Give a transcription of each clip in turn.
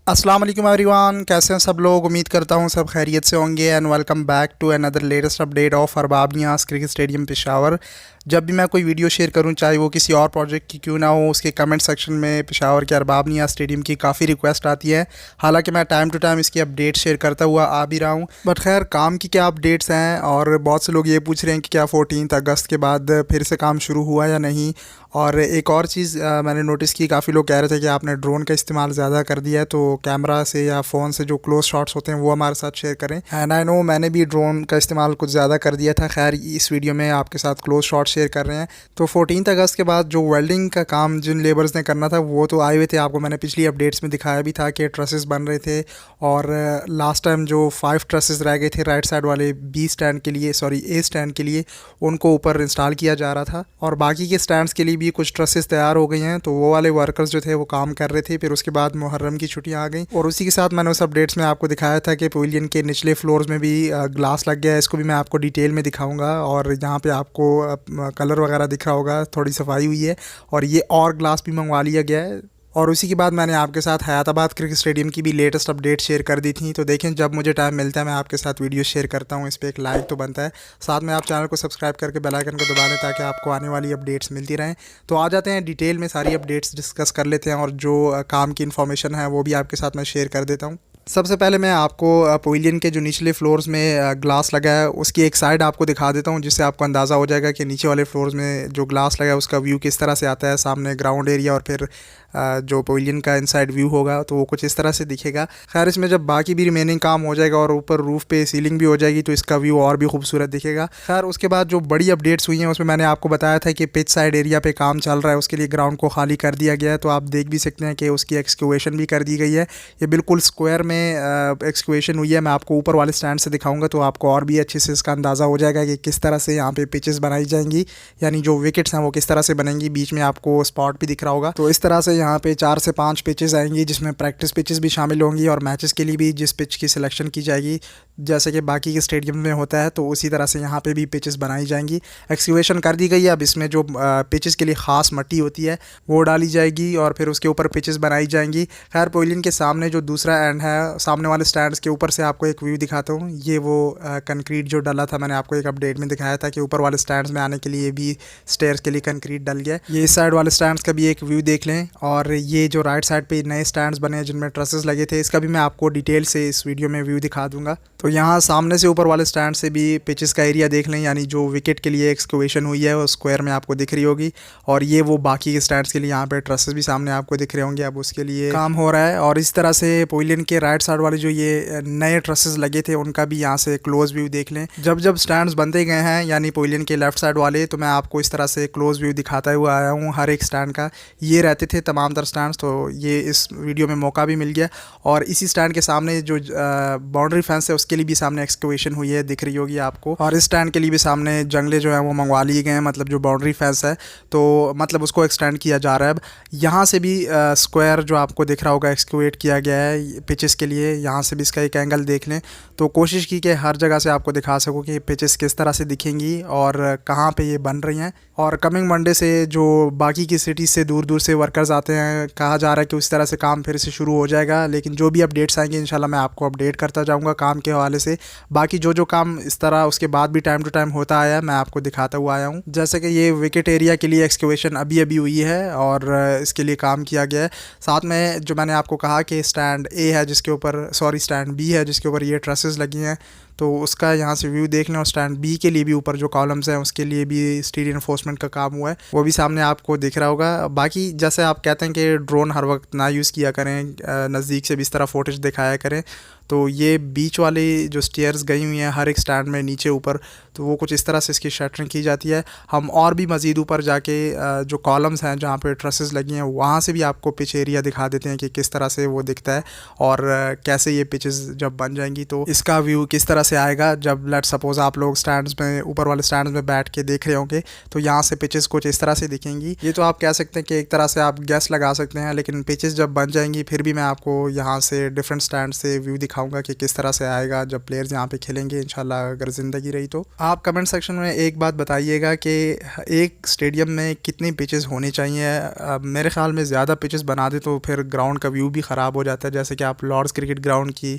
अस्सलाम वालेकुम एवरीवन, कैसे हैं सब लोग। उम्मीद करता हूँ सब खैरियत से होंगे and welcome back to another latest update of Arbab Niaz cricket stadium Peshawar. जब भी मैं कोई वीडियो शेयर करूं, चाहे वो किसी और प्रोजेक्ट की क्यों ना हो, उसके कमेंट सेक्शन में पेशावर के अरबाब नियाज़ स्टेडियम की काफ़ी रिक्वेस्ट आती है। हालांकि मैं टाइम टू टाइम इसकी अपडेट शेयर करता हुआ आ भी रहा हूं, बट खैर काम की क्या अपडेट्स हैं। और बहुत से लोग ये पूछ रहे हैं कि क्या 14 अगस्त के बाद फिर से काम शुरू हुआ या नहीं। और एक और चीज़ मैंने नोटिस की, काफ़ी लोग कह रहे थे कि आपने ड्रोन का इस्तेमाल ज़्यादा कर दिया है, तो कैमरा से या फ़ोन से जो क्लोज शॉट्स होते हैं वो हमारे साथ शेयर करें। एंड आई नो मैंने भी ड्रोन का इस्तेमाल कुछ ज़्यादा कर दिया था। खैर इस वीडियो में आपके साथ क्लोज शॉट शेयर कर रहे हैं। तो 14 अगस्त के बाद जो वेल्डिंग का काम जिन लेबर्स ने करना था वो तो आए हुए थे। आपको मैंने पिछली अपडेट्स में दिखाया भी था कि ट्रसेस बन रहे थे। और लास्ट टाइम जो 5 ट्रसेस रह गए थे राइट साइड वाले बी स्टैंड के लिए, सॉरी ए स्टैंड के लिए, उनको ऊपर इंस्टॉल किया जा रहा था। और बाकी के स्टैंड्स के लिए भी कुछ ट्रसेस तैयार हो गई हैं, तो वो वाले वर्कर्स जो थे वो काम कर रहे थे। फिर उसके बाद मुहर्रम की छुट्टियां आ गई और उसी के साथ मैंने उस अपडेट्स में आपको दिखाया था कि पवेलियन के निचले फ्लोर्स में भी ग्लास लग गया है। इसको भी मैं आपको डिटेल में दिखाऊंगा। और यहाँ पे आपको कलर वगैरह दिख रहा होगा, थोड़ी सफाई हुई है और ये और ग्लास भी मंगवा लिया गया है। और उसी के बाद मैंने आपके साथ हयाताबाद क्रिकेट स्टेडियम की भी लेटेस्ट अपडेट शेयर कर दी थी। तो देखें, जब मुझे टाइम मिलता है मैं आपके साथ वीडियो शेयर करता हूँ। इस पर एक लाइक तो बनता है, साथ में आप चैनल को सब्सक्राइब करके बेल आइकन को दबा लें ताकि आपको आने वाली अपडेट्स मिलती रहें। तो आ जाते हैं डिटेल में, सारी अपडेट्स डिस्कस कर लेते हैं और जो काम की इन्फॉर्मेशन है वो भी आपके साथ मैं शेयर कर देता हूँ। सबसे पहले मैं आपको पवेलियन के जो निचले फ्लोर्स में ग्लास लगा है उसकी एक साइड आपको दिखा देता हूँ, जिससे आपको अंदाज़ा हो जाएगा कि नीचे वाले फ्लोर्स में जो ग्लास लगा है उसका व्यू किस तरह से आता है। सामने ग्राउंड एरिया और फिर जो पवेलियन का इनसाइड व्यू होगा तो वो कुछ इस तरह से दिखेगा। खैर इसमें जब बाकी भी रिमेनिंग काम हो जाएगा और ऊपर रूफ़ पे सीलिंग भी हो जाएगी तो इसका व्यू और भी खूबसूरत दिखेगा। खैर उसके बाद जो बड़ी अपडेट्स हुई हैं उसमें मैंने आपको बताया था कि पिच साइड एरिया पे काम चल रहा है, उसके लिए ग्राउंड को खाली कर दिया गया है। तो आप देख भी सकते हैं कि उसकी एक्सक्यूएशन भी कर दी गई है। ये बिल्कुल स्क्वायर में एक्सक्यूएशन हुई है। मैं आपको ऊपर वाले स्टैंड से दिखाऊंगा तो आपको और भी अच्छे से इसका अंदाज़ा हो जाएगा कि किस तरह से यहाँ पे पिचेस बनाई जाएंगी, यानी जो विकेट्स हैं वो किस तरह से बनेंगी। बीच में आपको स्पॉट भी दिख रहा होगा। तो इस तरह से यहाँ पे 4 से 5 पिचेस आएंगी, जिसमें प्रैक्टिस पिचेस भी शामिल होंगी और मैचेस के लिए भी जिस पिच की सिलेक्शन की जाएगी जैसे कि बाकी के स्टेडियम में होता है, तो उसी तरह से यहाँ पे भी पिचेस बनाई जाएंगी। एक्सक्यूएशन कर दी गई है। अब इसमें जो पिचेस के लिए ख़ास मट्टी होती है वो डाली जाएगी और फिर उसके ऊपर पिचेस बनाई जाएंगी। खैर पवेलियन के सामने जो दूसरा एंड है, सामने वाले स्टैंड्स के ऊपर से आपको एक व्यू दिखाता हूँ। ये वो कंक्रीट जो डला था, मैंने आपको एक अपडेट में दिखाया था कि ऊपर वाले स्टैंड्स में आने के लिए भी स्टेयर्स के लिए कंक्रीट डल गया। ये इस साइड वाले स्टैंड्स का भी एक व्यू देख लें। और ये जो राइट साइड पे नए स्टैंड्स बने हैं जिनमें ट्रसेस लगे थे, इसका भी मैं आपको डिटेल से इस वीडियो में व्यू दिखा दूंगा। तो यहाँ सामने से ऊपर वाले स्टैंड से भी पिचेस का एरिया देख लें, यानी जो विकेट के लिए एक्सक्यूएशन हुई है वो स्क्वायर में आपको दिख रही होगी। और ये वो बाकी के स्टैंड्स के लिए यहाँ पे ट्रसेस भी सामने आपको दिख रहे होंगे। अब उसके लिए काम हो रहा है। और इस तरह से पवेलियन के राइट साइड वाले जो ये नए ट्रसेस लगे थे उनका भी यहाँ से क्लोज व्यू देख लें। जब जब स्टैंड्स बनते गए हैं यानी पवेलियन के लेफ्ट साइड वाले, तो मैं आपको इस तरह से क्लोज व्यू दिखाता हुआ आया हूँ हर एक स्टैंड का। ये रहते थे तमाम तर स्टैंड्स, तो ये इस वीडियो में मौका भी मिल गया। और इसी स्टैंड के सामने जो बाउंड्री फेंस है उसके लिए भी सामने एक्सक्यूएशन हुई है, दिख रही होगी आपको। और इस स्टैंड के लिए भी सामने जंगले जो है वो मंगवा लिए गए हैं, मतलब जो बाउंड्री फेंस है तो मतलब उसको एक्सटेंड किया जा रहा है। अब यहाँ से भी स्क्वायर जो आपको दिख रहा होगा एक्सक्यूएट किया गया है पिचेस के लिए। यहाँ से भी इसका एक एंगल देख लें। तो कोशिश की कि हर जगह से आपको दिखा सकूँ कि पिचेस किस तरह से दिखेंगी और कहाँ पे ये बन रही हैं। और कमिंग मंडे से जो बाकी की सिटीज़ से दूर दूर से वर्कर्स आते हैं, कहा जा रहा है कि उस तरह से काम फिर से शुरू हो जाएगा। लेकिन जो भी अपडेट्स आएंगे इंशाल्लाह मैं आपको अपडेट करता जाऊँगा काम के हवाले से। बाकी जो जो काम इस तरह उसके बाद भी टाइम टू टाइम होता आया है मैं आपको दिखाता हुआ आया हूँ। जैसे कि ये विकेट एरिया के लिए एक्सक्यूएशन अभी अभी हुई है और इसके लिए काम किया गया है। साथ में जो मैंने आपको कहा कि स्टैंड ए है जिसके ऊपर, सॉरी स्टैंड बी है जिसके ऊपर ये ट्रसेस लगी हैं, तो उसका यहाँ से व्यू देख लें। और स्टैंड बी के लिए भी ऊपर जो कॉलम्स हैं उसके लिए भी स्टील इन्फोर्समेंट का काम हुआ है, वो भी सामने आपको दिख रहा होगा। बाकी जैसे आप कहते हैं कि ड्रोन हर वक्त ना यूज़ किया करें, नज़दीक से भी इस तरह फुटेज दिखाया करें, तो ये बीच वाली जो स्टेयर्स गई हुई हैं हर एक स्टैंड में नीचे ऊपर, तो वो कुछ इस तरह से इसकी शटरिंग की जाती है। हम और भी मज़ीद ऊपर जाके जो कॉलम्स हैं जहाँ पे ट्रसेस लगी हैं वहाँ से भी आपको पिच एरिया दिखा देते हैं कि किस तरह से वो दिखता है और कैसे ये पिचेस जब बन जाएंगी तो इसका व्यू किस तरह से आएगा। जब लेट सपोज आप लोग स्टैंड्स में, ऊपर वाले स्टैंड्स में बैठ के देख रहे होंगे तो यहाँ से पिचेस कुछ इस तरह से दिखेंगी। ये तो आप कह सकते हैं कि एक तरह से आप गैस लगा सकते हैं, लेकिन पिचेस जब बन जाएंगी फिर भी मैं आपको यहाँ से डिफरेंट स्टैंड से व्यू दिखाऊंगा कि किस तरह से आएगा जब प्लेयर्स यहाँ पे खेलेंगे इंशाल्लाह, अगर ज़िंदगी रही तो। आप कमेंट सेक्शन में एक बात बताइएगा कि एक स्टेडियम में कितनी पिचेस होनी चाहिए। मेरे ख्याल में ज़्यादा पिचेस बना दे तो फिर ग्राउंड का व्यू भी ख़राब हो जाता है। जैसे कि आप लॉर्ड्स क्रिकेट ग्राउंड की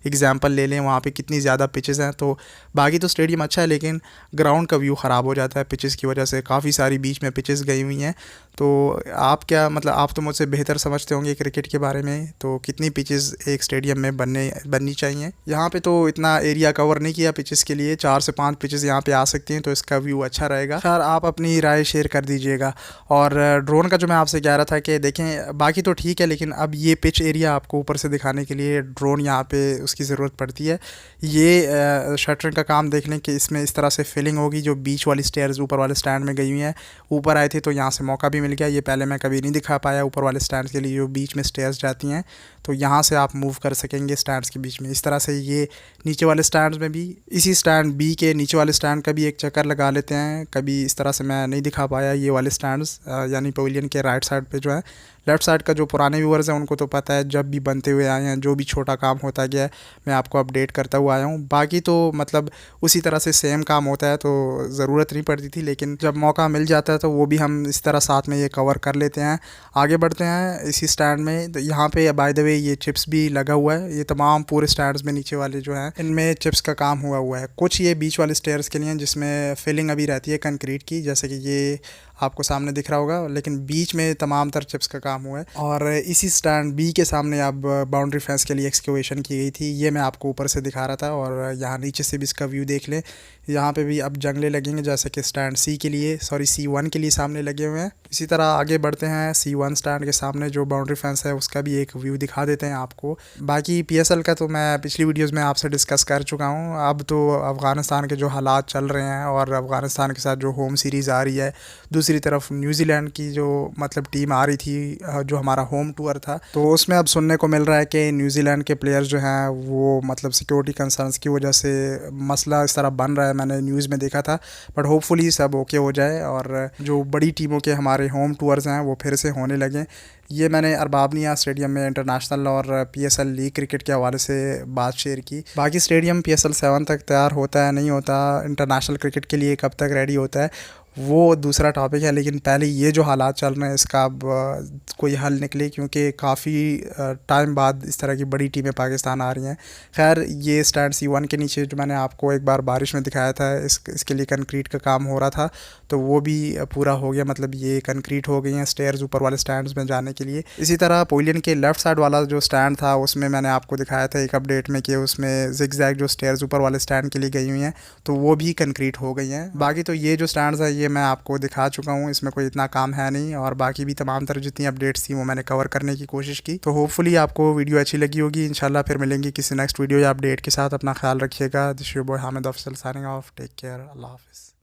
एग्जांपल ले लें, वहाँ पे कितनी ज़्यादा पिचेस हैं। तो बाकी तो स्टेडियम अच्छा है, लेकिन ग्राउंड का व्यू ख़राब हो जाता है पिचेस की वजह से। काफ़ी सारी बीच में पिचेस गई हुई हैं। तो आप क्या मतलब, आप तो मुझसे बेहतर समझते होंगे क्रिकेट के बारे में, तो कितनी पिचेस एक स्टेडियम में बननी चाहिए। यहाँ पे तो इतना एरिया कवर नहीं किया पिचेस के लिए, 4 से 5 पिचेस यहाँ पे आ सकती हैं, तो इसका व्यू अच्छा रहेगा। खैर, आप अपनी राय शेयर कर दीजिएगा। और ड्रोन का जो मैं आपसे कह रहा था कि देखें, बाकी तो ठीक है, लेकिन अब ये पिच एरिया आपको ऊपर से दिखाने के लिए ड्रोन यहाँ पे उसकी ज़रूरत पड़ती है। ये शटरिंग का काम देख लें कि इसमें इस तरह से फिलिंग होगी, जो बीच वाली स्टेयर्स ऊपर वाले स्टैंड में गई हुई हैं। ऊपर आए थे तो यहाँ से मौका भी मिल गया, ये पहले मैं कभी नहीं दिखा पाया। ऊपर वाले स्टैंड्स के लिए जो बीच में स्टेयर्स जाती हैं, तो यहाँ से आप मूव कर सकेंगे स्टैंड्स के बीच में। इस तरह से ये नीचे वाले स्टैंड्स में भी, इसी स्टैंड बी के नीचे वाले स्टैंड का भी एक चक्कर लगा लेते हैं। कभी इस तरह से मैं नहीं दिखा पाया ये वाले स्टैंड्स, यानी पवेलियन के राइट साइड पे जो है। लेफ़्ट साइड का जो पुराने व्यूअर्स हैं उनको तो पता है, जब भी बनते हुए आए हैं, जो भी छोटा काम होता गया है मैं आपको अपडेट करता हुआ आया हूँ। बाकी तो मतलब उसी तरह से सेम काम होता है, तो ज़रूरत नहीं पड़ती थी, लेकिन जब मौका मिल जाता है तो वो भी हम इस तरह साथ में ये कवर कर लेते हैं। आगे बढ़ते हैं इसी स्टैंड में। तो यहाँ पे बाय द वे ये चिप्स भी लगा हुआ है। ये तमाम पूरे स्टैंड्स में नीचे वाले जो हैं, इनमें चिप्स का काम हुआ है। कुछ ये बीच वाले स्टेयर्स के लिए जिसमें फिलिंग अभी रहती है कंक्रीट की, जैसे कि ये आपको सामने दिख रहा होगा, लेकिन बीच में तमाम तर चिप्स का काम हुआ है। और इसी स्टैंड बी के सामने अब बाउंड्री फेंस के लिए एक्सक्यूवेशन की गई थी, ये मैं आपको ऊपर से दिखा रहा था। और यहाँ नीचे से भी इसका व्यू देख लें, यहाँ पे भी अब जंगले लगेंगे, जैसे कि स्टैंड सी के लिए, सॉरी C1 के लिए सामने लगे हुए हैं। इसी तरह आगे बढ़ते हैं, C1 स्टैंड के सामने जो बाउंड्री फेंस है उसका भी एक व्यू दिखा देते हैं आपको। बाकी PSL का तो मैं पिछली वीडियोस में आपसे डिस्कस कर चुका हूँ। अब तो अफ़गानिस्तान के जो हालात चल रहे हैं और अफ़गानिस्तान के साथ जो होम सीरीज़ आ रही है, दूसरी तरफ न्यूजीलैंड की जो मतलब टीम आ रही थी, जो हमारा होम टूर था, तो उसमें अब सुनने को मिल रहा है कि न्यूजीलैंड के प्लेयर्स जो हैं वो मतलब सिक्योरिटी कंसर्न्स की वजह से मसला इस तरह बन रहा है, मैंने न्यूज़ में देखा था। बट होपफुली सब ओके हो जाए और जो बड़ी टीमों के हमारे होम टूर्स हैं वो फिर से होने लगें। ये मैंने अरबाबनिया स्टेडियम में इंटरनेशनल और PSL लीग क्रिकेट के हवाले से बात शेयर की। बाकी स्टेडियम PSL 7 तक तैयार होता है नहीं होता, इंटरनेशनल क्रिकेट के लिए कब तक रेडी होता है, वो दूसरा टॉपिक है। लेकिन पहले ये जो हालात चल रहे हैं इसका अब कोई हल निकले, क्योंकि काफ़ी टाइम बाद इस तरह की बड़ी टीमें पाकिस्तान आ रही हैं। खैर, ये स्टैंड C1 के नीचे जो मैंने आपको एक बार बारिश में दिखाया था, इसके लिए कंक्रीट का काम हो रहा था, तो वो भी पूरा हो गया। मतलब ये कंक्रीट हो गई हैं स्टेयर्स ऊपर वाले स्टैंड्स में जाने के लिए। इसी तरह पवेलियन के लेफ़्ट साइड वाला जो स्टैंड था, उसमें मैंने आपको दिखाया था एक अपडेट में कि उसमें ज़िगज़ैग जो स्टेयर्स ऊपर वाले स्टैंड के लिए गई हुई हैं, तो वो भी कंक्रीट हो गई हैं। बाकी तो ये जो स्टैंड्स है ये मैं आपको दिखा चुका हूँ, इसमें कोई इतना काम है नहीं। और बाकी भी तमाम तरह जितनी अपडेट्स थी वो मैंने कवर करने की कोशिश की। तो होपफुली आपको वीडियो अच्छी लगी होगी। इंशाल्लाह फिर मिलेंगे किसी नेक्स्ट वीडियो या अपडेट के साथ। अपना ख्याल रखिएगा। This your boy Hamid Afzal signing off. Take care. अल्लाह हाफिज़।